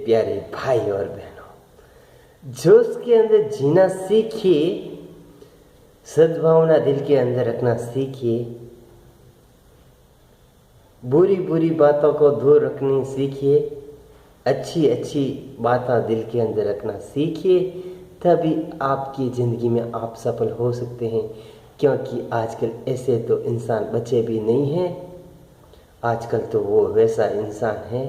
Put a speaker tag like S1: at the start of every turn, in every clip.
S1: प्यारे भाई और बहनों, जोश के अंदर जीना सीखिए, सद्भावना दिल के अंदर रखना सीखिए, बुरी बुरी बातों को दूर रखनी सीखिए, अच्छी अच्छी बातें दिल के अंदर रखना सीखिए, तभी आपकी ज़िंदगी में आप सफल हो सकते हैं। क्योंकि आजकल ऐसे तो इंसान बचे भी नहीं हैं। आजकल तो वो वैसा इंसान है,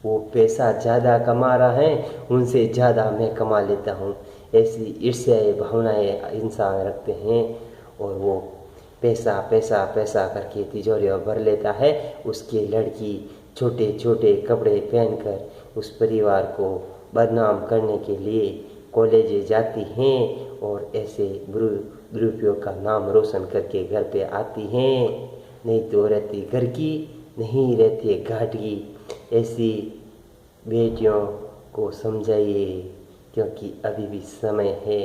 S1: वो पैसा ज़्यादा कमा रहा है, उनसे ज़्यादा मैं कमा लेता हूँ, ऐसी ईर्ष्याएँ भावनाएँ इंसान रखते हैं। और वो पैसा पैसा पैसा करके तिजोरियाँ भर लेता है। उसकी लड़की छोटे छोटे कपड़े पहनकर उस परिवार को बदनाम करने के लिए कॉलेज जाती हैं और ऐसे दुरुपयोग का नाम रोशन करके घर पे आती हैं। नहीं तो रहती घर की, नहीं रहती घाट की। ऐसी बेटियों को समझाइए, क्योंकि अभी भी समय है।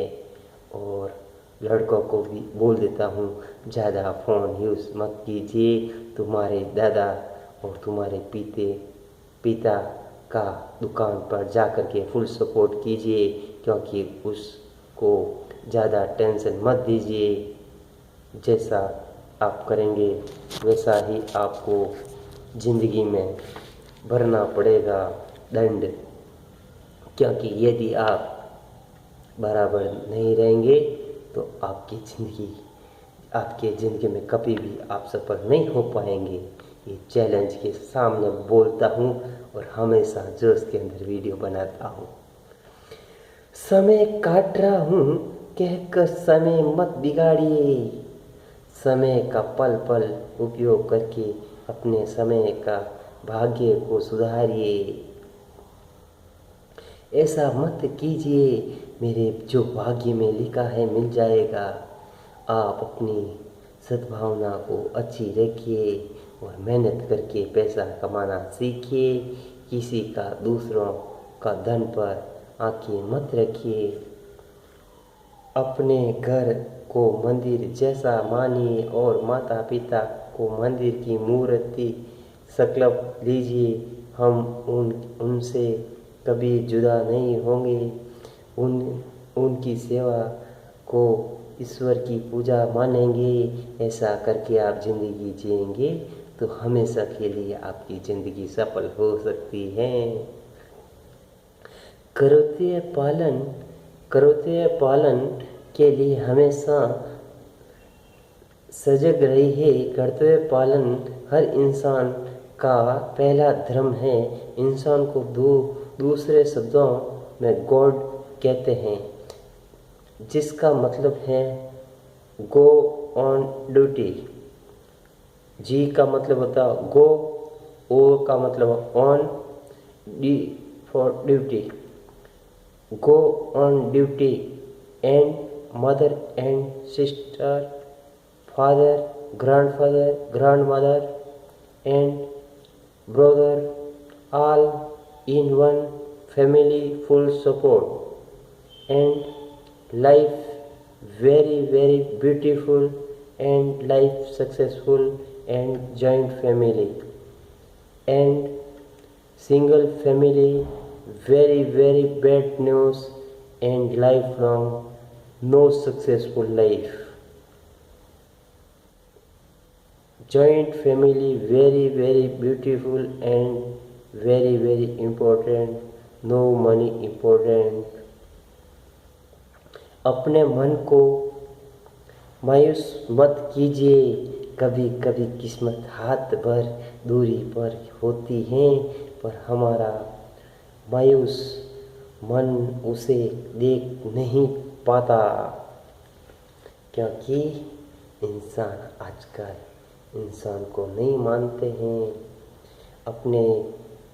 S1: और लड़कों को भी बोल देता हूँ, ज़्यादा फ़ोन यूज़ मत कीजिए। तुम्हारे दादा और तुम्हारे पिता का दुकान पर जा कर के फुल सपोर्ट कीजिए, क्योंकि उसको ज़्यादा टेंशन मत दीजिए। जैसा आप करेंगे वैसा ही आपको ज़िंदगी में भरना पड़ेगा दंड। क्योंकि यदि आप बराबर नहीं रहेंगे तो आपके ज़िंदगी में कभी भी आप सफल नहीं हो पाएंगे। ये चैलेंज के सामने बोलता हूँ और हमेशा जोश के अंदर वीडियो बनाता हूँ। समय काट रहा हूँ कहकर समय मत बिगाड़िए। समय का पल पल उपयोग करके अपने समय का भाग्य को सुधारिए। ऐसा मत कीजिए, मेरे जो भाग्य में लिखा है मिल जाएगा। आप अपनी सद्भावना को अच्छी रखिए और मेहनत करके पैसा कमाना सीखिए। किसी का दूसरों का धन पर आंखें मत रखिए। अपने घर को मंदिर जैसा मानिए और माता पिता को मंदिर की मूर्ति संकल्प लीजिए। हम उनसे कभी जुदा नहीं होंगे। उनकी सेवा को ईश्वर की पूजा मानेंगे। ऐसा करके आप ज़िंदगी जिएंगे तो हमेशा के लिए आपकी ज़िंदगी सफल हो सकती है। कर्तव्य पालन के लिए हमेशा सजग रहिए। कर्तव्य पालन हर इंसान का पहला धर्म है। इंसान को दूसरे शब्दों में गॉड कहते हैं, जिसका मतलब है गो ऑन ड्यूटी। जी का मतलब होता है गो, ओ का मतलब on, D for duty. Go on duty and mother and sister, father, grandfather, grandmother and brother, all in one family, full support and life very beautiful and life successful and joint family and single family very bad news and lifelong no successful life. Joint family very beautiful and very important, no money important. अपने मन को मायूस मत कीजिए। कभी कभी किस्मत हाथ भर दूरी पर होती है, पर हमारा मायूस मन उसे देख नहीं पाता। क्योंकि आजकल इंसान को नहीं मानते हैं, अपने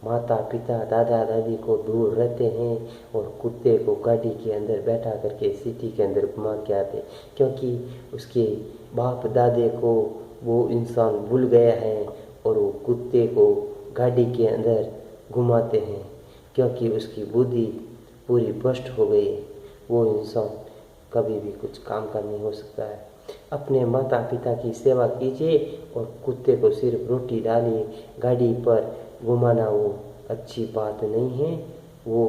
S1: माता पिता दादा दादी को दूर रहते हैं और कुत्ते को गाड़ी के अंदर बैठा करके सिटी के अंदर घुमा के आते, क्योंकि उसके बाप दादे को वो इंसान भूल गया है और वो कुत्ते को गाड़ी के अंदर घुमाते हैं, क्योंकि उसकी बुद्धि पूरी भ्रष्ट हो गई है। वो इंसान कभी भी कुछ काम का नहीं हो सकता है। अपने माता पिता की सेवा कीजिए और कुत्ते को सिर्फ रोटी डालिए। गाड़ी पर घुमाना वो अच्छी बात नहीं है, वो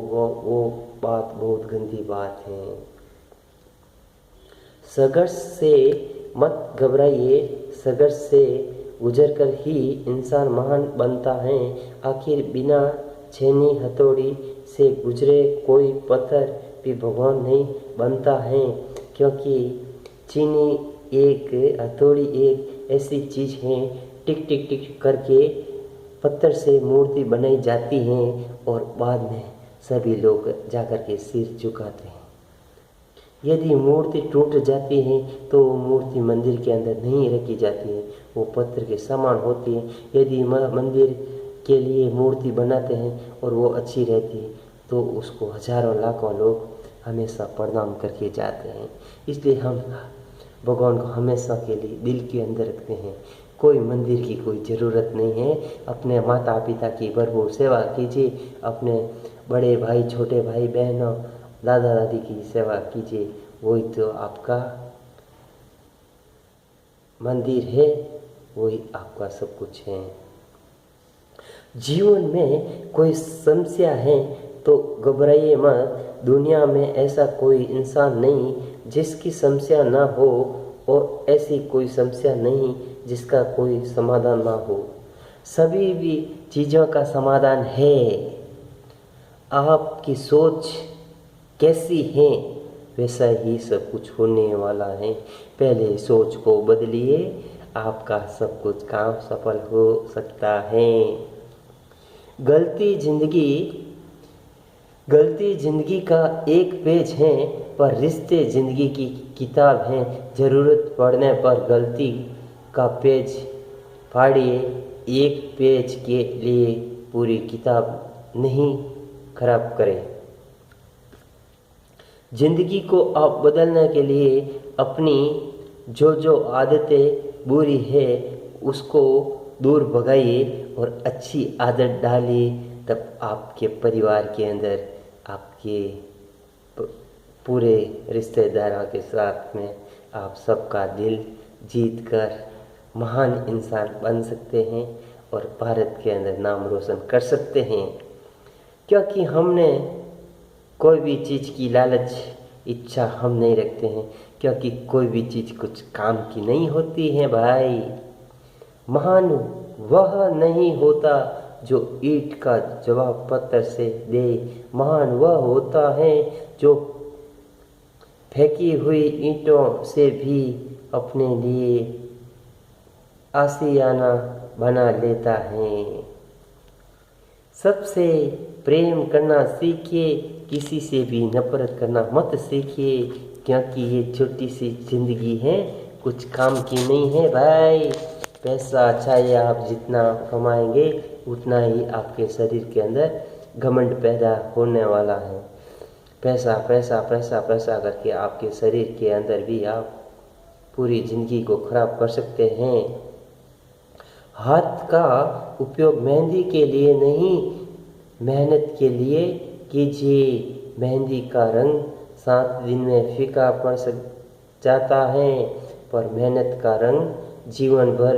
S1: बात बहुत गंदी बात है। संघर्ष से मत घबराइए, संघर्ष से गुजरकर ही इंसान महान बनता है। आखिर बिना छेनी हथौड़ी से गुजरे कोई पत्थर भी भगवान नहीं बनता है, क्योंकि चीनी एक हथौड़ी एक ऐसी चीज़ है, टिक टिक टिक करके पत्थर से मूर्ति बनाई जाती है और बाद में सभी लोग जाकर के सिर झुकाते हैं। यदि मूर्ति टूट जाती है तो मूर्ति मंदिर के अंदर नहीं रखी जाती है, वो पत्थर के समान होती है। यदि मंदिर के लिए मूर्ति बनाते हैं और वो अच्छी रहती है तो उसको हजारों लाखों लोग हमेशा प्रणाम करके जाते हैं। इसलिए हम भगवान को हमेशा के लिए दिल के अंदर रखते हैं। कोई मंदिर की कोई ज़रूरत नहीं है। अपने माता पिता की भरपूर सेवा कीजिए, अपने बड़े भाई छोटे भाई बहनों दादा दादी की सेवा कीजिए, वही तो आपका मंदिर है, वही आपका सब कुछ है। जीवन में कोई समस्या है तो घबराइए मत। दुनिया में ऐसा कोई इंसान नहीं जिसकी समस्या ना हो, और ऐसी कोई समस्या नहीं जिसका कोई समाधान ना हो। सभी भी चीज़ों का समाधान है। आपकी सोच कैसी है वैसा ही सब कुछ होने वाला है। पहले सोच को बदलिए, आपका सब कुछ काम सफल हो सकता है। गलती जिंदगी का एक पेज है, पर रिश्ते जिंदगी की किताब हैं। ज़रूरत पड़ने पर गलती का पेज फाड़िए, एक पेज के लिए पूरी किताब नहीं खराब करें। जिंदगी को आप बदलने के लिए अपनी जो आदतें बुरी है उसको दूर भगाइए और अच्छी आदत डालिए। तब आपके परिवार के अंदर, आपके पूरे रिश्तेदारों के साथ में आप सबका दिल जीत कर महान इंसान बन सकते हैं और भारत के अंदर नाम रोशन कर सकते हैं। क्योंकि हमने कोई भी चीज़ की लालच इच्छा हम नहीं रखते हैं, क्योंकि कोई भी चीज़ कुछ काम की नहीं होती है भाई। महान वह नहीं होता जो ईंट का जवाब पत्थर से दे, महान वह होता है जो फेंकी हुई ईंटों से भी अपने लिए आशियाना बना लेता है। सबसे प्रेम करना सीखिए, किसी से भी नफरत करना मत सीखिए, क्योंकि ये छोटी सी जिंदगी है, कुछ काम की नहीं है भाई। पैसा चाहे आप जितना कमाएंगे उतना ही आपके शरीर के अंदर घमंड पैदा होने वाला है। पैसा पैसा पैसा पैसा करके आपके शरीर के अंदर भी आप पूरी जिंदगी को खराब कर सकते हैं। हाथ का उपयोग मेहंदी के लिए नहीं, मेहनत के लिए कीजिए। मेहंदी का रंग 7 दिन में फीका पड़ जाता है, पर मेहनत का रंग जीवन भर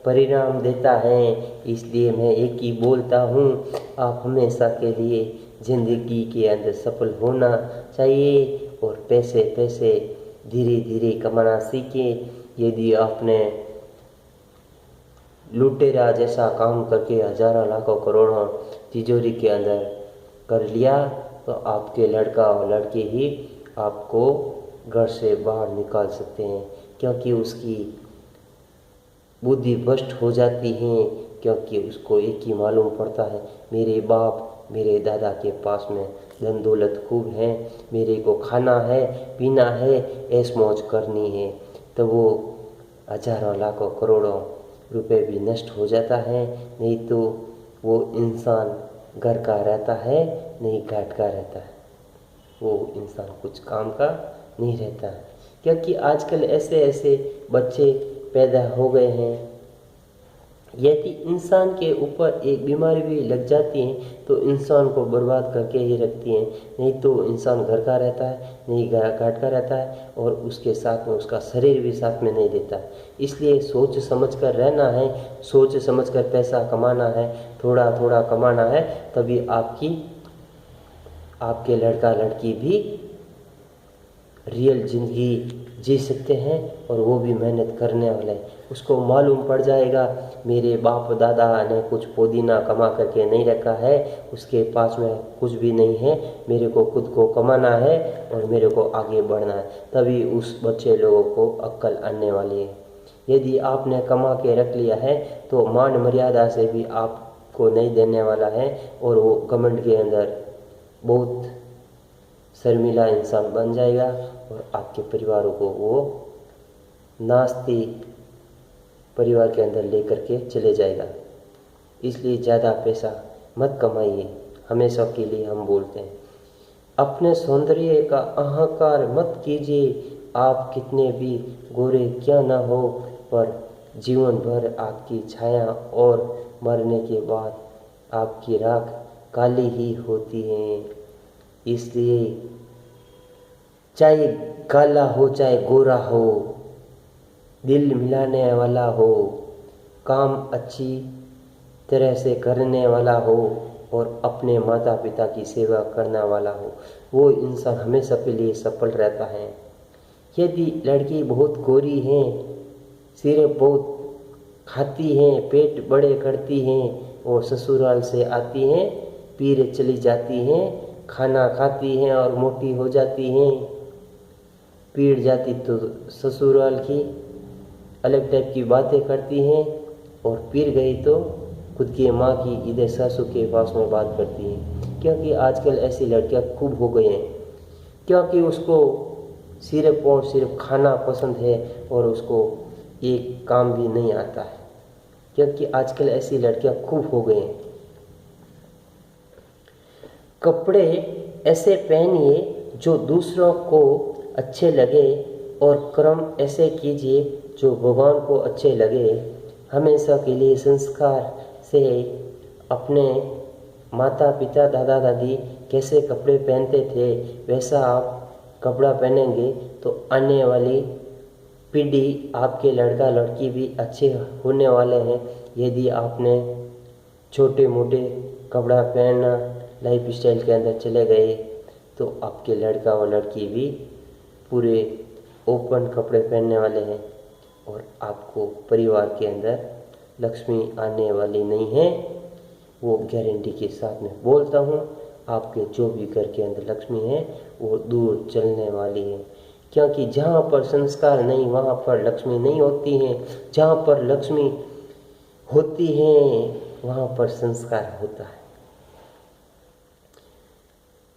S1: परिणाम देता है। इसलिए मैं एक ही बोलता हूँ, आप हमेशा के लिए ज़िंदगी के अंदर सफल होना चाहिए और पैसे धीरे धीरे कमाना सीखें। यदि आपने लुटेरा जैसा काम करके हजारों लाखों करोड़ों तिजोरी के अंदर कर लिया तो आपके लड़का और लड़की ही आपको घर से बाहर निकाल सकते हैं, क्योंकि उसकी बुद्धि भ्रष्ट हो जाती है। क्योंकि उसको एक ही मालूम पड़ता है, मेरे बाप मेरे दादा के पास में धन दौलत खूब है, मेरे को खाना है पीना है ऐश मौज करनी है, तो वो हजारों लाखों करोड़ों रुपए भी नष्ट हो जाता है। नहीं तो वो इंसान घर का रहता है, नहीं घाट का रहता है, वो इंसान कुछ काम का नहीं रहता है। क्योंकि आजकल ऐसे बच्चे पैदा हो गए हैं यदि इंसान के ऊपर एक बीमारी भी लग जाती है तो इंसान को बर्बाद करके ही रखती है। नहीं तो इंसान घर का रहता है, नहीं घाट का रहता है, और उसके साथ में उसका शरीर भी साथ में नहीं देता। इसलिए सोच समझ कर रहना है, सोच समझ कर पैसा कमाना है, थोड़ा थोड़ा कमाना है, तभी आपके लड़का लड़की भी रियल ज़िंदगी जी सकते हैं, और वो भी मेहनत करने वाले हैं। उसको मालूम पड़ जाएगा मेरे बाप दादा ने कुछ पुदीना कमा करके नहीं रखा है, उसके पास में कुछ भी नहीं है, मेरे को खुद को कमाना है और मेरे को आगे बढ़ना है, तभी उस बच्चे लोगों को अक्ल आने वाली है। यदि आपने कमा के रख लिया है तो मान मर्यादा से भी आपको नहीं देने वाला है, और वो घमंड के अंदर बहुत शर्मिला इंसान बन जाएगा, और आपके परिवारों को वो नास्ती परिवार के अंदर लेकर के चले जाएगा। इसलिए ज़्यादा पैसा मत कमाइए, हमेशा के लिए हम बोलते हैं। अपने सौंदर्य का अहंकार मत कीजिए, आप कितने भी गोरे क्या ना हो, पर जीवन भर आपकी छाया और मरने के बाद आपकी राख काली ही होती है। इसलिए चाहे काला हो चाहे गोरा हो, दिल मिलाने वाला हो, काम अच्छी तरह से करने वाला हो, और अपने माता पिता की सेवा करने वाला हो, वो इंसान हमेशा के लिए सफल रहता है। यदि लड़की बहुत गोरी है, सिर्फ बहुत खाती हैं, पेट बड़े करती हैं, और ससुराल से आती हैं, पीर चली जाती हैं, खाना खाती हैं और मोटी हो जाती हैं, पीड़ जाती तो ससुराल की अलग टाइप की बातें करती हैं, और पीर गई तो खुद की माँ की इधर सासू के पास में बात करती हैं। क्योंकि आजकल ऐसी लड़कियां खूब हो गई हैं, क्योंकि उसको सिर्फ और सिर्फ खाना पसंद है, और उसको एक काम भी नहीं आता है, क्योंकि आजकल ऐसी लड़कियां खूब हो गई हैं। कपड़े ऐसे पहनिए जो दूसरों को अच्छे लगे, और कर्म ऐसे कीजिए जो भगवान को अच्छे लगे। हमेशा के लिए संस्कार से अपने माता पिता दादा दादी कैसे कपड़े पहनते थे वैसा आप कपड़ा पहनेंगे तो आने वाली पीढ़ी, आपके लड़का लड़की भी अच्छे होने वाले हैं। यदि आपने छोटे मोटे कपड़ा पहनना लाइफ स्टाइल के अंदर चले गए तो आपके लड़का और लड़की भी पूरे ओपन कपड़े पहनने वाले हैं, और आपको परिवार के अंदर लक्ष्मी आने वाली नहीं है, वो गारंटी के साथ में बोलता हूँ। आपके जो भी घर के अंदर लक्ष्मी है वो दूर चलने वाली है, क्योंकि जहाँ पर संस्कार नहीं वहाँ पर लक्ष्मी नहीं होती है, जहाँ पर लक्ष्मी होती है वहाँ पर संस्कार होता है।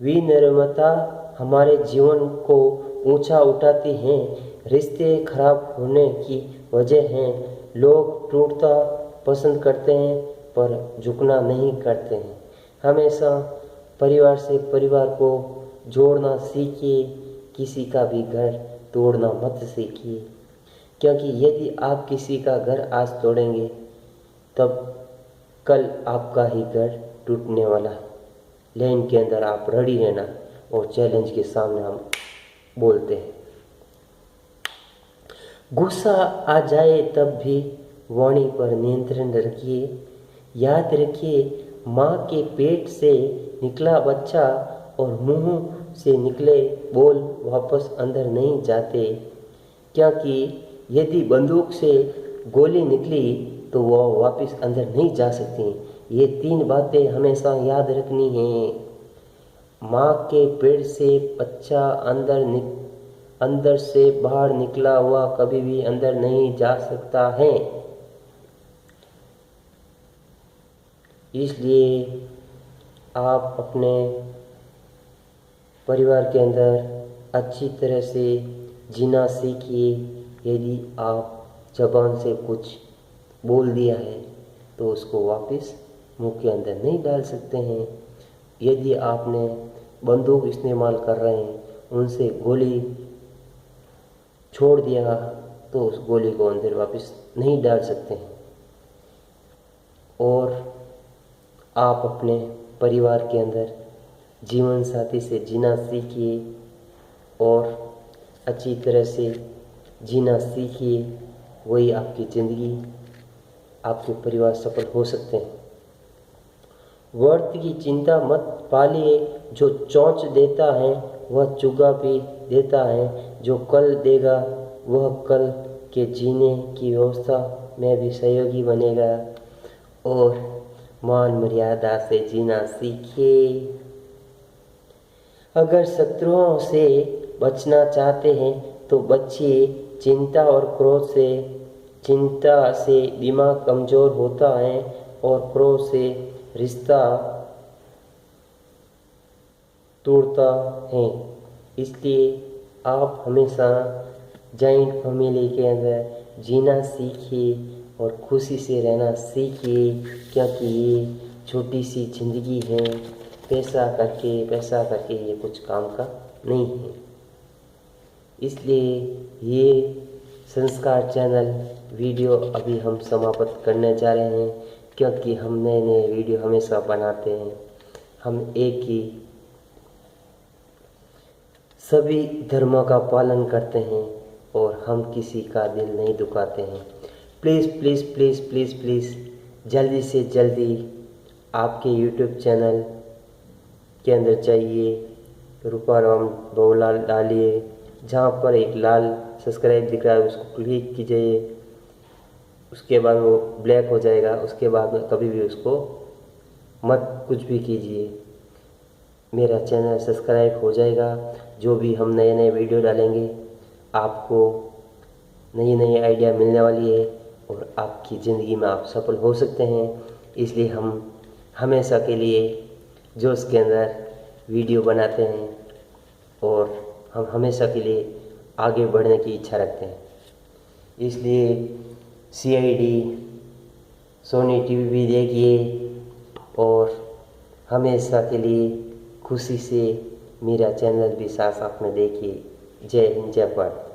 S1: विनम्रता हमारे जीवन को ऊंचा उठाती है, रिश्ते खराब होने की वजह है। लोग टूटता पसंद करते हैं पर झुकना नहीं करते हैं। हमेशा परिवार से परिवार को जोड़ना सीखिए, किसी का भी घर तोड़ना मत सीखिए, क्योंकि यदि आप किसी का घर आज तोड़ेंगे तब कल आपका ही घर टूटने वाला है। लाइन के अंदर आप रेडी रहना, और चैलेंज के सामने हम बोलते हैं। गुस्सा आ जाए तब भी वाणी पर नियंत्रण रखिए। याद रखिए, माँ के पेट से निकला बच्चा और मुंह से निकले बोल वापस अंदर नहीं जाते, क्योंकि यदि बंदूक से गोली निकली तो वह वापस अंदर नहीं जा सकती। ये 3 बातें हमेशा याद रखनी है। माँ के पेट से बच्चा अंदर से बाहर निकला हुआ कभी भी अंदर नहीं जा सकता है। इसलिए आप अपने परिवार के अंदर अच्छी तरह से जीना सीखिए। यदि आप ज़बान से कुछ बोल दिया है तो उसको वापस मुंह के अंदर नहीं डाल सकते हैं। यदि आपने बंदूक इस्तेमाल कर रहे हैं, उनसे गोली छोड़ दिया तो उस गोली को अंदर वापस नहीं डाल सकते हैं। और आप अपने परिवार के अंदर जीवन साथी से जीना सीखिए और अच्छी तरह से जीना सीखिए। वही आपकी ज़िंदगी, आपके परिवार सफल हो सकते हैं। वर्त की चिंता मत पालिए, जो चोंच देता है वह चुगा भी देता है, जो कल देगा वह कल के जीने की व्यवस्था में भी सहयोगी बनेगा। और मान मर्यादा से जीना सीखिए। अगर शत्रुओं से बचना चाहते हैं तो बचिए चिंता और क्रोध से। चिंता से दिमाग कमज़ोर होता है और क्रोध से रिश्ता तोड़ता है। इसलिए आप हमेशा जॉइंट फैमिली के अंदर जीना सीखिए और खुशी से रहना सीखिए, क्योंकि ये छोटी सी ज़िंदगी है। पैसा करके ये कुछ काम का नहीं है। इसलिए ये संस्कार चैनल वीडियो अभी हम समाप्त करने जा रहे हैं, क्योंकि हम नए नए वीडियो हमेशा बनाते हैं। हम एक ही सभी धर्मों का पालन करते हैं और हम किसी का दिल नहीं दुखाते हैं। Please please please please please जल्दी से जल्दी आपके यूट्यूब चैनल के अंदर जाइए, रूपाराम बाबूलाल डालिए, जहाँ पर एक लाल सब्सक्राइब दिख रहा है उसको क्लिक कीजिए। उसके बाद वो ब्लैक हो जाएगा। उसके बाद में कभी भी उसको मत कुछ भी कीजिए, मेरा चैनल सब्सक्राइब हो जाएगा। जो भी हम नए नए वीडियो डालेंगे आपको नई नई आइडिया मिलने वाली है और आपकी ज़िंदगी में आप सफल हो सकते हैं। इसलिए हम हमेशा के लिए जोश के अंदर वीडियो बनाते हैं और हम हमेशा के लिए आगे बढ़ने की इच्छा रखते हैं। इसलिए CID सोनी TV भी देखिए और हमेशा के लिए खुशी से मेरा चैनल भी साथ साथ में देखिए। जय हिंद, जय भारत।